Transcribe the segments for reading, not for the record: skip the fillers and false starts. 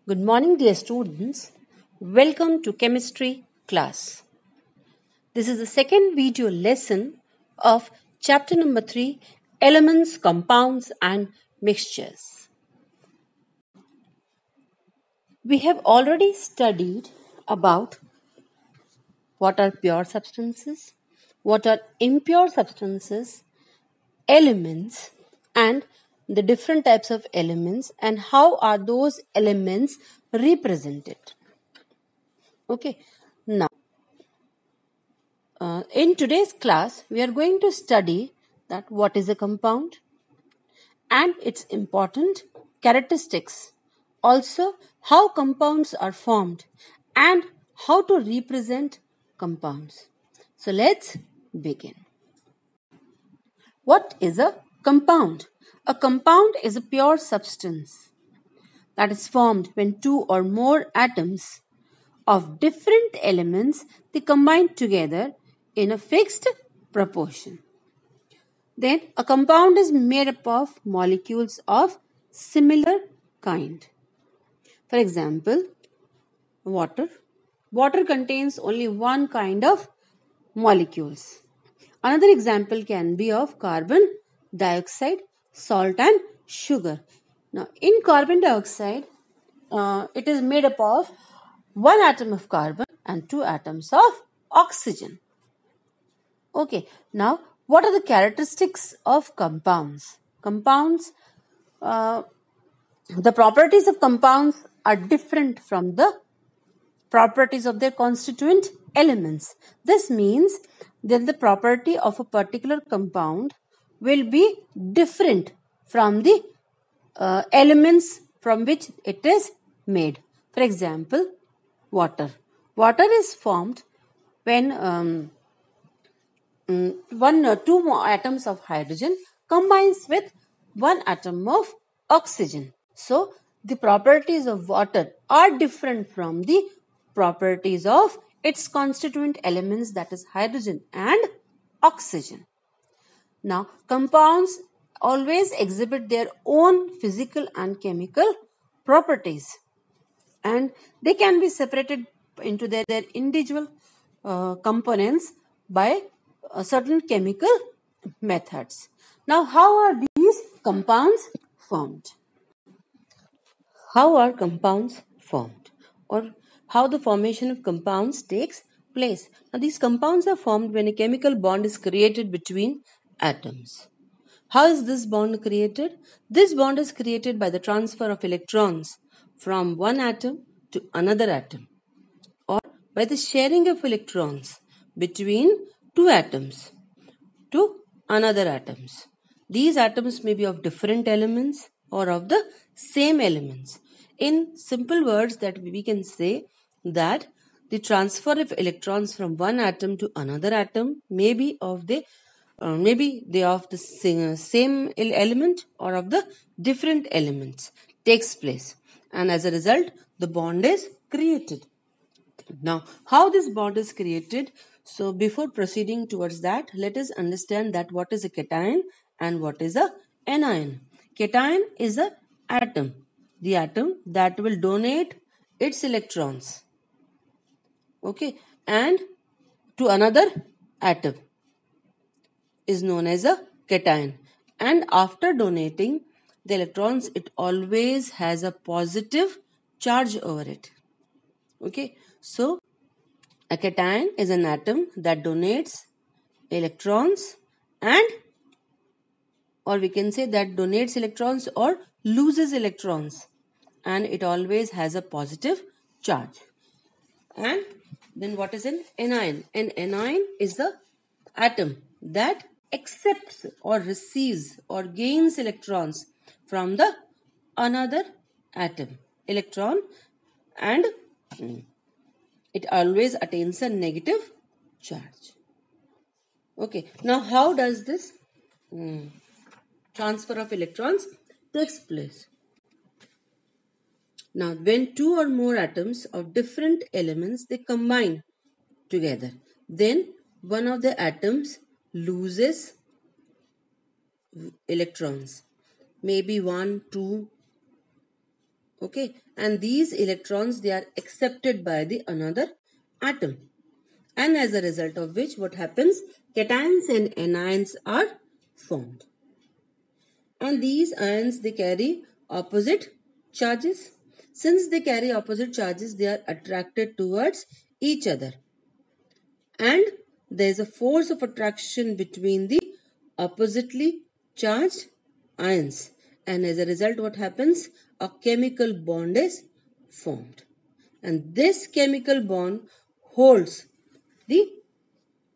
Good morning, dear students. Welcome to chemistry class. This is the second video lesson of chapter number 3, Elements, Compounds and Mixtures. We have already studied about what are pure substances, what are impure substances, elements, and the different types of elements and how are those elements represented. Okay, now in today's class, we are going to study that what is a compound and its important characteristics. Also, how compounds are formed and how to represent compounds. So let's begin. What is a compound? A compound is a pure substance that is formed when two or more atoms of different elements they combine together in a fixed proportion. Then a compound is made up of molecules of similar kind. For example, water. Water contains only one kind of molecules. Another example can be of carbon dioxide, salt and sugar. Now in carbon dioxide, it is made up of one atom of carbon and two atoms of oxygen. Okay, now what are the characteristics of compounds? The properties of compounds are different from the properties of their constituent elements. This means that the property of a particular compound will be different from the elements from which it is made. For example, water. Water is formed when two more atoms of hydrogen combines with one atom of oxygen. So the properties of water are different from the properties of its constituent elements, that is hydrogen and oxygen. Now compounds always exhibit their own physical and chemical properties, and they can be separated into their individual components by certain chemical methods. Now, how are these compounds formed? How are compounds formed, or how the formation of compounds takes place? Now, these compounds are formed when a chemical bond is created between atoms. How is this bond created? This bond is created by the transfer of electrons from one atom to another atom, or by the sharing of electrons between two atoms to another atoms. These atoms may be of different elements or of the same elements. In simple words, that we can say that the transfer of electrons from one atom to another atom may be of the same element or of the different elements takes place, and as a result the bond is created. Now, how this bond is created? So, before proceeding towards that, let us understand that what is a cation and what is a anion. Cation is a atom, the atom that will donate its electrons, okay, and to another atom is known as a cation. And after donating the electrons, it always has a positive charge over it. Okay, so a cation is an atom that donates electrons, and or we can say that donates electrons or loses electrons, and it always has a positive charge. And then what is an anion? An anion is the atom that accepts or receives or gains electrons from the another atom electron, and it always attains a negative charge. Okay, now how does this transfer of electrons takes place? Now, when two or more atoms of different elements they combine together, then one of the atoms loses electrons, maybe 1, 2, Okay, and these electrons, they are accepted by the another atom, and as a result of which what happens, cations and anions are formed, and these ions, they carry opposite charges. Since they carry opposite charges, they are attracted towards each other, and there is a force of attraction between the oppositely charged ions, and as a result what happens, a chemical bond is formed, and this chemical bond holds the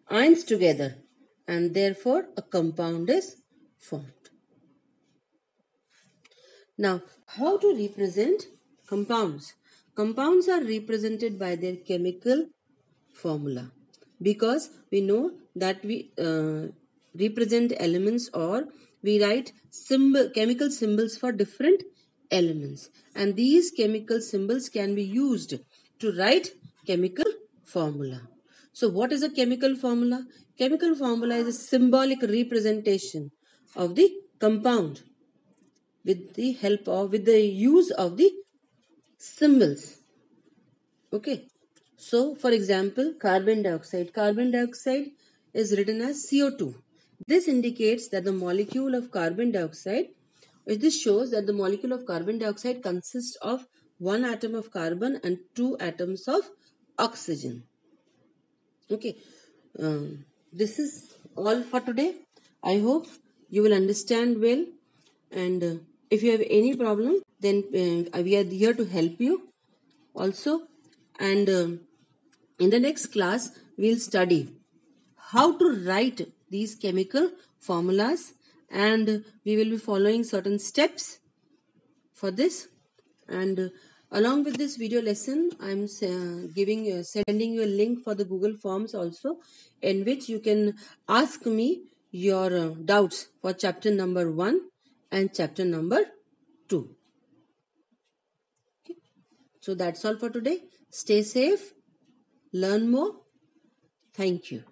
ions together, and therefore a compound is formed. Now, how to represent compounds? Compounds are represented by their chemical formula, because we know that we represent elements, or we write chemical symbols for different elements, and these chemical symbols can be used to write chemical formula. So what is a chemical formula? Chemical formula is a symbolic representation of the compound with the use of the symbols. Okay. So, for example, carbon dioxide. Carbon dioxide is written as CO2. This indicates that the molecule of carbon dioxide, this shows that the molecule of carbon dioxide consists of one atom of carbon and two atoms of oxygen. Okay. This is all for today. I hope you will understand well. And if you have any problem, then we are here to help you also. And in the next class, we'll study how to write these chemical formulas, and we will be following certain steps for this. And along with this video lesson, I'm sending you a link for the Google Forms also, in which you can ask me your doubts for chapter number 1 and chapter number 2. Okay. So that's all for today. Stay safe, learn more. Thank you.